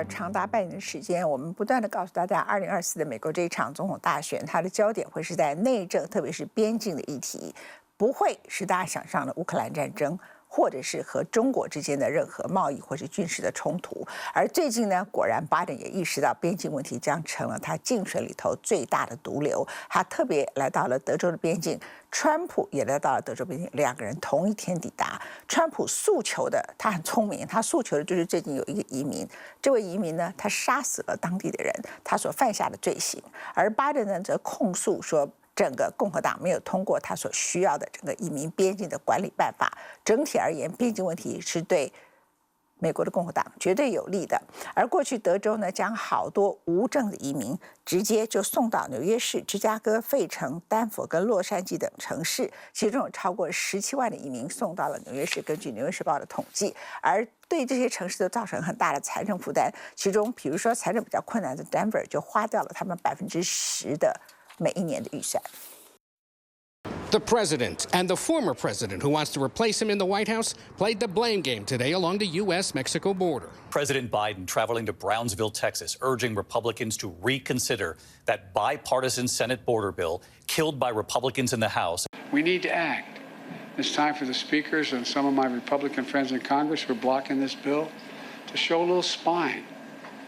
长达半年的时间，我们不断的告诉大家，2024的美国这一场总统大选，它的焦点会是在内政，特别是边境的议题，不会是大家想象的乌克兰战争，或者是和中国之间的任何贸易或是军事的冲突。而最近呢，果然拜登也意识到边境问题将成了他竞选里头最大的毒瘤。他特别来到了德州的边境，川普也来到了德州边境，两个人同一天抵达。川普诉求的，他很聪明，他诉求的就是最近有一个移民，这位移民呢，他杀死了当地的人，他所犯下的罪行。而拜登呢，则控诉说，整个共和党没有通过他所需要的整个移民边境的管理办法。整体而言，边境问题是对美国的共和党绝对有利的。而过去德州呢，将好多无证的移民直接就送到纽约市、芝加哥、费城、丹佛跟洛杉矶等城市，其中有超过17万的移民送到了纽约市。根据《纽约时报》的统计，而对这些城市都造成很大的财政负担。其中，比如说财政比较困难的 Denver 就花掉了他们10%的每一年的预算。The president and the former president who wants to replace him in the White House played the blame game today along the U.S.-Mexico border. President Biden traveling to Brownsville, Texas, urging Republicans to reconsider that bipartisan Senate border bill killed by Republicans in the House. We need to act. It's time for the speakers and some of my Republican friends in Congress who are blocking this bill to show a little spine.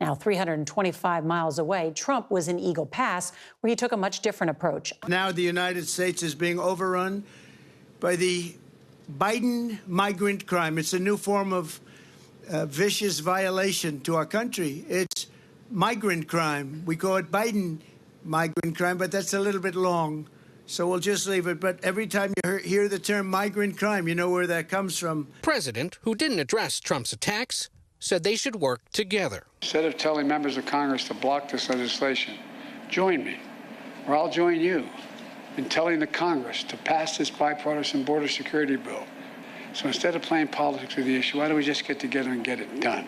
Now, 325 miles away, Trump was in Eagle Pass, where he took a much different approach. Now the United States is being overrun by the Biden migrant crime. It's a new form of vicious violation to our country. It's migrant crime. We call it Biden migrant crime, but that's a little bit long, so we'll just leave it. But every time you hear the term migrant crime, you know where that comes from. President, who didn't address Trump's attacks, said they should work together. Instead of telling members of Congress to block this legislation, join me, or I'll join you, in telling the Congress to pass this bipartisan border security bill. So instead of playing politics with the issue, why don't we just get together and get it done?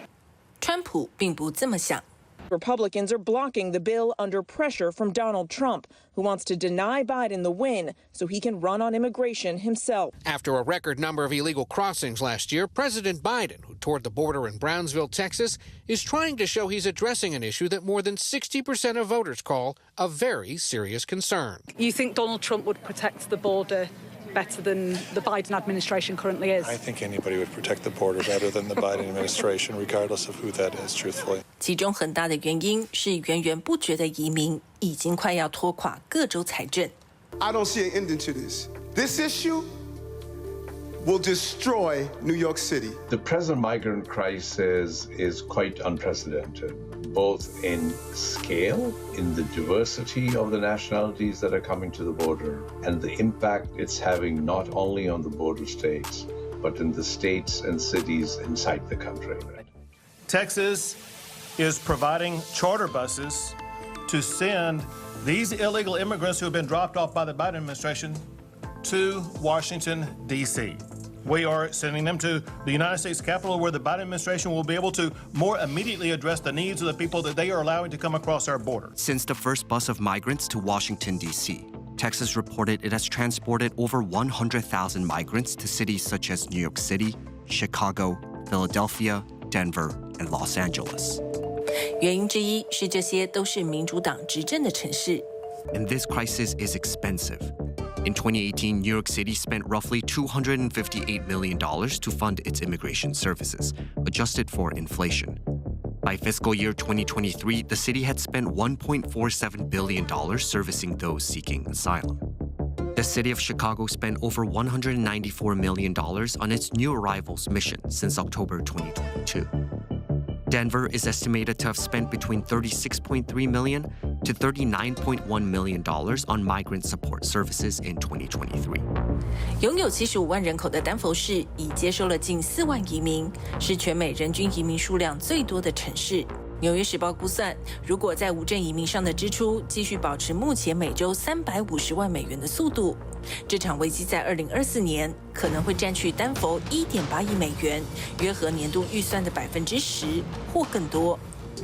川普并不这么想。Republicans are blocking the bill under pressure from Donald Trump, who wants to deny Biden the win so he can run on immigration himself. After a record number of illegal crossings last year, President Biden, who toured the border in Brownsville, Texas, is trying to show he's addressing an issue that more than 60% of voters call a very serious concern. You think Donald Trump would protect the border better than the Biden administration currently is? I think anybody would protect the border better than the Biden administration, regardless of who that is, truthfully. 其中很大的原因是源源不绝的移民已经快要拖垮各州财政。I don't see an ending to this. This issue will destroy New York City. The present migrant crisis is quite unprecedented, both in scale, in the diversity of the nationalities that are coming to the border, and the impact it's having not only on the border states, but in the states and cities inside the country. Texas is providing charter buses to send these illegal immigrants who have been dropped off by the Biden administration to Washington, D.C. We are sending them to the United States Capitol, where the Biden administration will be able to more immediately address the needs of the people that they are allowing to come across our border. Since the first bus of migrants to Washington, D.C., Texas reported it has transported over 100,000 migrants to cities such as New York City, Chicago, Philadelphia, Denver, and Los Angeles. 原因之一是这些都是民主党执政的城市。And this crisis is expensive. In 2018, New York City spent roughly $258 million to fund its immigration services, adjusted for inflation. By fiscal year 2023, the city had spent $1.47 billion servicing those seeking asylum. The city of Chicago spent over $194 million on its new arrivals mission since October 2022. Denver is estimated to have spent between $36.3 million to $39.1 million on migrant support services in 2023. 拥有75万人口的丹佛市已接收了近4万移民，是全美人均移民数量最多的城市。纽约时报估算，如果在无证移民上的支出继续保持目前每周350万美元的速度，这场危机在2024年可能会占去丹佛1.8亿美元，约合年度预算的10%或更多。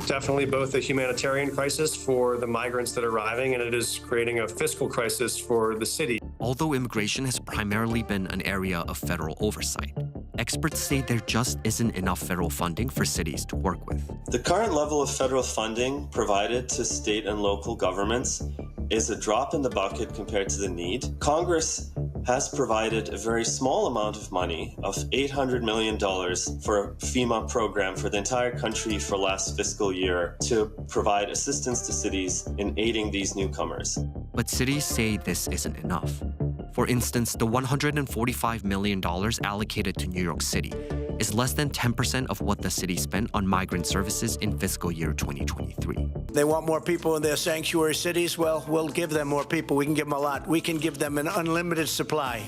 Definitely both a humanitarian crisis for the migrants that are arriving, and it is creating a fiscal crisis for the city. Although immigration has primarily been an area of federal oversight, experts say there just isn't enough federal funding for cities to work with. The current level of federal funding provided to state and local governments is a drop in the bucket compared to the need. Congress has provided a very small amount of money of $800 million for a FEMA program for the entire country for last fiscal year to provide assistance to cities in aiding these newcomers. But cities say this isn't enough. For instance, the $145 million allocated to New York City is less than 10% of what the city spent on migrant services in fiscal year 2023. They want more people in their sanctuary cities. Well, we'll give them more people. We can give them a lot. We can give them an unlimited supply.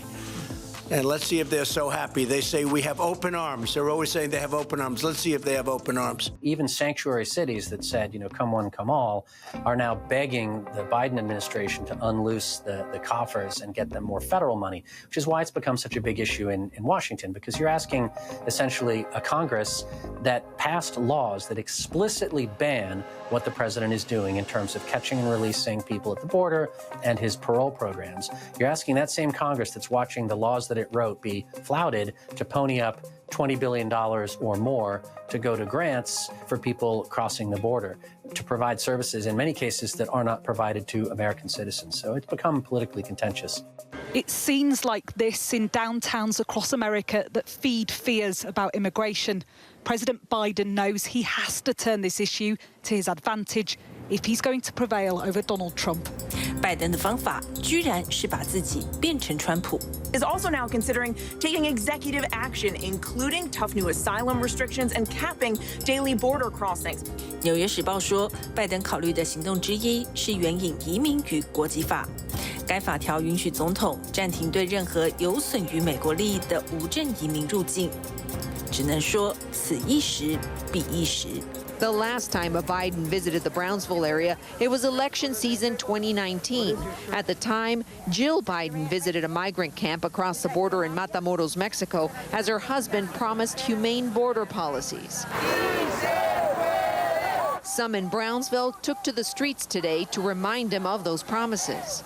And let's see if they're so happy. They say we have open arms. They're always saying they have open arms. Let's see if they have open arms. Even sanctuary cities that said, come one, come all, are now begging the Biden administration to unloose the coffers and get them more federal money, which is why it's become such a big issue in Washington, because you're asking essentially a Congress that passed laws that explicitly ban what the president is doing in terms of catching and releasing people at the border and his parole programs. You're asking that same Congress that's watching the laws that it wrote be flouted to pony up $20 billion or more to go to grants for people crossing the border, to provide services in many cases that are not provided to American citizens. So it's become politically contentious. It's scenes like this in downtowns across America that feed fears about immigration. President Biden knows he has to turn this issue to his advantage if he's going to prevail over Donald Trump. 拜登的方法居然是把自己变成川普。Is also now considering taking executive action, including tough new asylum restrictions and capping daily border crossings. 纽约时报说，拜登考虑的行动之一是援引移民与国籍法。该法条允许总统暂停对任何有损于美国利益的无证移民入境。只能说此一时彼一时。The last time a Biden visited the Brownsville area, it was election season 2019. At the time, Jill Biden visited a migrant camp across the border in Matamoros, Mexico, as her husband promised humane border policies. Some in Brownsville took to the streets today to remind him of those promises.